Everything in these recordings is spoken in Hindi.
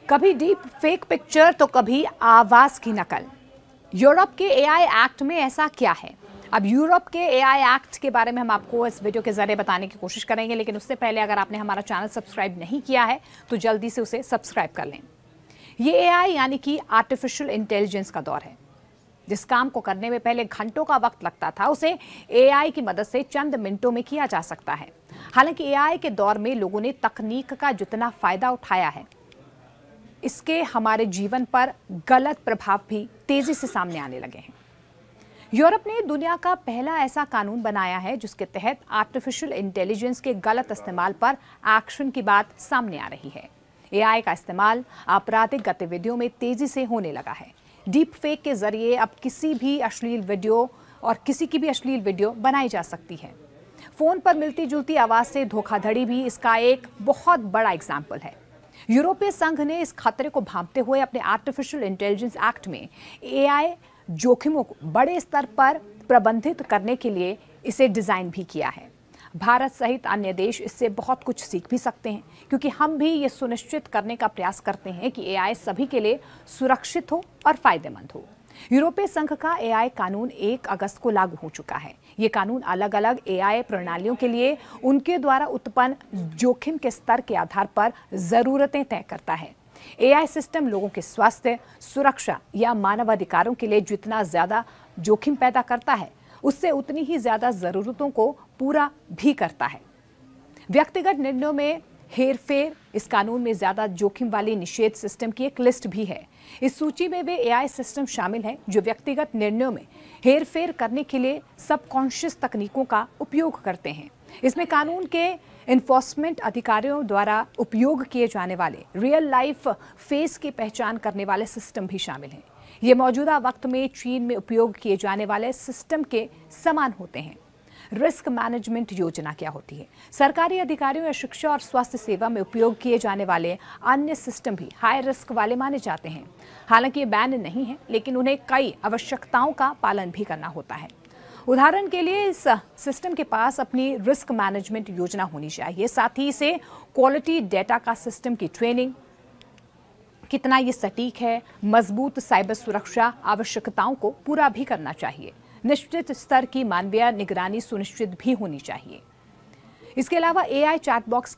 कभी डीप फेक पिक्चर तो कभी आवाज की नकल। यूरोप के एआई एक्ट में ऐसा क्या है? अब यूरोप के एआई एक्ट के बारे में हम आपको इस वीडियो के जरिए बताने की कोशिश करेंगे, लेकिन उससे पहले अगर आपने हमारा चैनल सब्सक्राइब नहीं किया है तो जल्दी से उसे सब्सक्राइब कर लें। ये एआई यानी कि आर्टिफिशियल इंटेलिजेंस का दौर है। जिस काम को करने में पहले घंटों का वक्त लगता था, उसे एआई की मदद से चंद मिनटों में किया जा सकता है। हालांकि एआई के दौर में लोगों ने तकनीक का जितना फायदा उठाया है, इसके हमारे जीवन पर गलत प्रभाव भी तेजी से सामने आने लगे हैं। यूरोप ने दुनिया का पहला ऐसा कानून बनाया है जिसके तहत आर्टिफिशियल इंटेलिजेंस के गलत इस्तेमाल पर एक्शन की बात सामने आ रही है। एआई का इस्तेमाल आपराधिक गतिविधियों में तेजी से होने लगा है। डीप फेक के जरिए अब किसी की भी अश्लील वीडियो बनाई जा सकती है। फोन पर मिलती जुलती आवाज से धोखाधड़ी भी इसका एक बहुत बड़ा एग्जाम्पल है। यूरोपीय संघ ने इस खतरे को भांपते हुए अपने आर्टिफिशियल इंटेलिजेंस एक्ट में एआई जोखिमों को बड़े स्तर पर प्रबंधित करने के लिए इसे डिजाइन भी किया है। भारत सहित अन्य देश इससे बहुत कुछ सीख भी सकते हैं, क्योंकि हम भी ये सुनिश्चित करने का प्रयास करते हैं कि एआई सभी के लिए सुरक्षित हो और फायदेमंद हो। यूरोपीय संघ का एआई कानून 1 अगस्त को लागू हो चुका है। ये कानून अलग अलग एआई प्रणालियों के लिए उनके द्वारा उत्पन्न जोखिम के स्तर के आधार पर जरूरतें तय करता है। एआई सिस्टम लोगों के स्वास्थ्य, सुरक्षा या मानवाधिकारों के लिए जितना ज्यादा जोखिम पैदा करता है, उससे उतनी ही ज्यादा जरूरतों को पूरा भी करता है। व्यक्तिगत निर्णयों में हेरफेर इस कानून में ज्यादा जोखिम वाली निषेध सिस्टम की एक लिस्ट भी है। इस सूची में वे एआई सिस्टम शामिल हैं जो व्यक्तिगत निर्णयों में हेरफेर करने के लिए सबकॉन्शियस तकनीकों का उपयोग करते हैं। इसमें कानून के इन्फोर्समेंट अधिकारियों द्वारा उपयोग किए जाने वाले रियल लाइफ फेस की पहचान करने वाले सिस्टम भी शामिल हैं। ये मौजूदा वक्त में चीन में उपयोग किए जाने वाले सिस्टम के समान होते हैं। रिस्क मैनेजमेंट योजना क्या होती है? सरकारी अधिकारियों या शिक्षा और स्वास्थ्य सेवा में उपयोग किए जाने वाले अन्य सिस्टम भी हाई रिस्क वाले माने जाते हैं। हालांकि ये बैन नहीं है, लेकिन उन्हें कई आवश्यकताओं का पालन भी करना होता है। उदाहरण के लिए इस सिस्टम के पास अपनी रिस्क मैनेजमेंट योजना होनी चाहिए। साथ ही इसे क्वालिटी डेटा का सिस्टम की ट्रेनिंग, कितना ये सटीक है, मजबूत साइबर सुरक्षा आवश्यकताओं को पूरा भी करना चाहिए। निश्चित स्तर की मानवीय निगरानी सुनिश्चित भी होनी चाहिए। इसके अलावा एआई चैटबॉक्स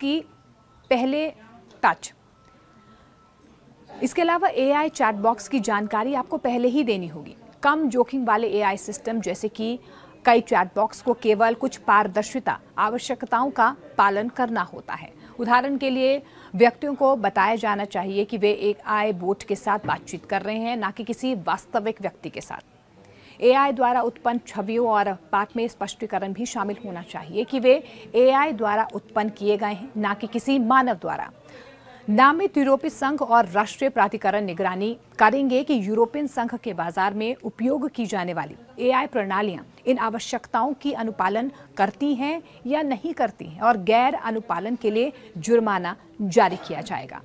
की जानकारी आपको पहले ही देनी होगी। कम जोखिम वाले एआई सिस्टम जैसे कि कई चैटबॉक्स को केवल कुछ पारदर्शिता आवश्यकताओं का पालन करना होता है। उदाहरण के लिए व्यक्तियों को बताया जाना चाहिए कि वे एक एआई बोट के साथ बातचीत कर रहे हैं, ना कि किसी वास्तविक व्यक्ति के साथ। एआई द्वारा उत्पन्न छवियों और पाठ में स्पष्टीकरण भी शामिल होना चाहिए कि वे एआई द्वारा उत्पन्न किए गए हैं, ना कि किसी मानव द्वारा। नामित यूरोपीय संघ और राष्ट्रीय प्राधिकरण निगरानी करेंगे कि यूरोपियन संघ के बाजार में उपयोग की जाने वाली एआई प्रणालियां इन आवश्यकताओं की अनुपालन करती हैं या नहीं करती हैं, और गैर अनुपालन के लिए जुर्माना जारी किया जाएगा।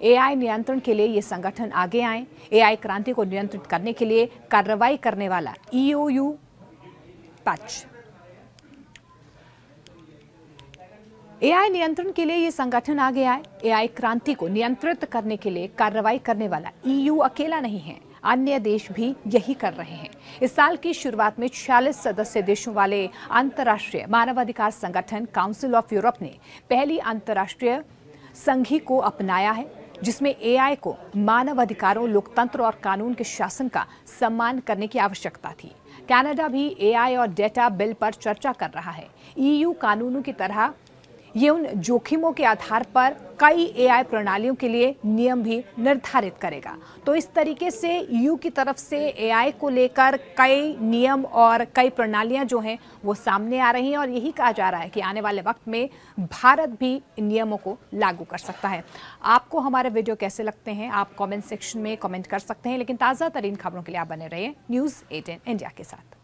एआई नियंत्रण के लिए ये संगठन आगे आए। एआई क्रांति को नियंत्रित करने के लिए कार्रवाई करने वाला ईओयू पैच। एआई नियंत्रण के लिए ये संगठन आगे आए। एआई क्रांति को नियंत्रित करने के लिए कार्रवाई करने वाला ईयू अकेला नहीं है, अन्य देश भी यही कर रहे हैं। इस साल की शुरुआत में 46 सदस्य देशों वाले अंतर्राष्ट्रीय मानवाधिकार संगठन काउंसिल ऑफ यूरोप ने पहली अंतर्राष्ट्रीय संधि को अपनाया है, जिसमें एआई को मानव अधिकारों, लोकतंत्र और कानून के शासन का सम्मान करने की आवश्यकता थी। कनाडा भी एआई और डेटा बिल पर चर्चा कर रहा है। ईयू कानूनों की तरह ये उन जोखिमों के आधार पर कई एआई प्रणालियों के लिए नियम भी निर्धारित करेगा। तो इस तरीके से ईयू की तरफ से एआई को लेकर कई नियम और कई प्रणालियां जो हैं वो सामने आ रही हैं, और यही कहा जा रहा है कि आने वाले वक्त में भारत भी इन नियमों को लागू कर सकता है। आपको हमारे वीडियो कैसे लगते हैं आप कमेंट सेक्शन में कमेंट कर सकते हैं, लेकिन ताज़ा तरीन खबरों के लिए आप बने रहिए न्यूज़ 18 इंडिया के साथ।